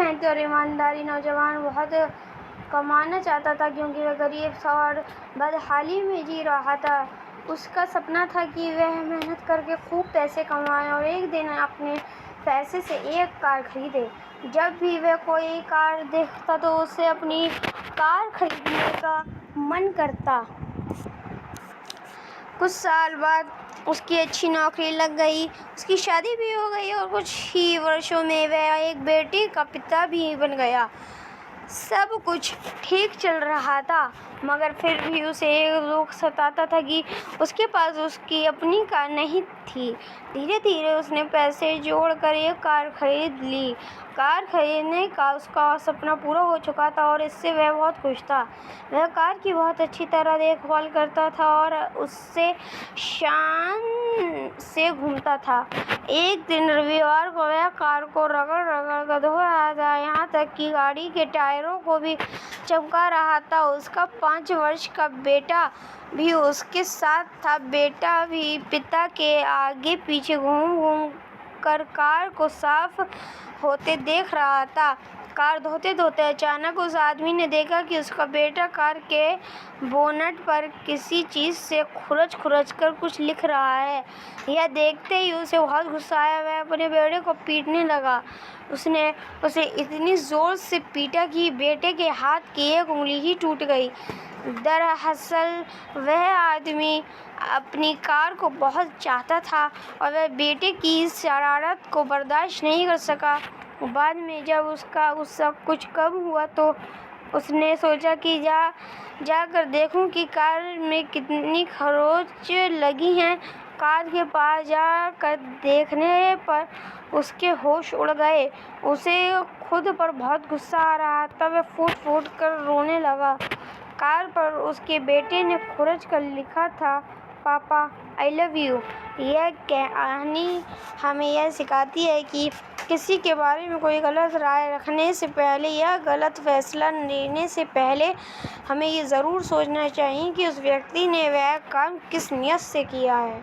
मेहनती और ईमानदारी नौजवान बहुत कमाना चाहता था, क्योंकि वह गरीब था और बदहाली में जी रहा था। उसका सपना था कि वह मेहनत करके खूब पैसे कमाए और एक दिन अपने पैसे से एक कार खरीदे। जब भी वह कोई कार देखता तो उसे अपनी कार खरीदने का मन करता। कुछ साल बाद उसकी अच्छी नौकरी लग गई, उसकी शादी भी हो गई और कुछ ही वर्षों में वह एक बेटे का पिता भी बन गया। सब कुछ ठीक चल रहा था, मगर फिर भी उसे एक दुख सताता था कि उसके पास उसकी अपनी कार नहीं थी। धीरे धीरे उसने पैसे जोड़कर एक कार खरीद ली। कार खरीदने का उसका सपना पूरा हो चुका था और इससे वह बहुत खुश था। वह कार की बहुत अच्छी तरह देखभाल करता था और उससे शान से घूमता था। एक दिन रविवार को वह कार को रगड़ रगड़ कर धो रहा था, यहाँ तक कि गाड़ी के टायरों को भी चमका रहा था। उसका 5 वर्ष का बेटा भी उसके साथ था। बेटा भी पिता के आगे पीछे घूम घूम कर कार को साफ होते देख रहा था। कार धोते धोते अचानक उस आदमी ने देखा कि उसका बेटा कार के बोनट पर किसी चीज़ से खुरच खुरच कर कुछ लिख रहा है। यह देखते ही उसे बहुत गुस्सा आया। वह अपने बेटे को पीटने लगा। उसने उसे इतनी ज़ोर से पीटा कि बेटे के हाथ की एक उंगली ही टूट गई। दरअसल वह आदमी अपनी कार को बहुत चाहता था और वह बेटे की इस शरारत को बर्दाश्त नहीं कर सका। बाद में जब उसका गुस्सा कुछ कम हुआ तो उसने सोचा कि जाकर देखूं कि कार में कितनी खरोंच लगी हैं। कार के पास जाकर देखने पर उसके होश उड़ गए। उसे खुद पर बहुत गुस्सा आ रहा था। वह फूट फूट कर रोने लगा। कार पर उसके बेटे ने खुरच कर लिखा था, पापा आई लव यू। यह कहानी हमें यह सिखाती है कि किसी के बारे में कोई गलत राय रखने से पहले या गलत फैसला लेने से पहले हमें ये ज़रूर सोचना चाहिए कि उस व्यक्ति ने वह काम किस नीयत से किया है।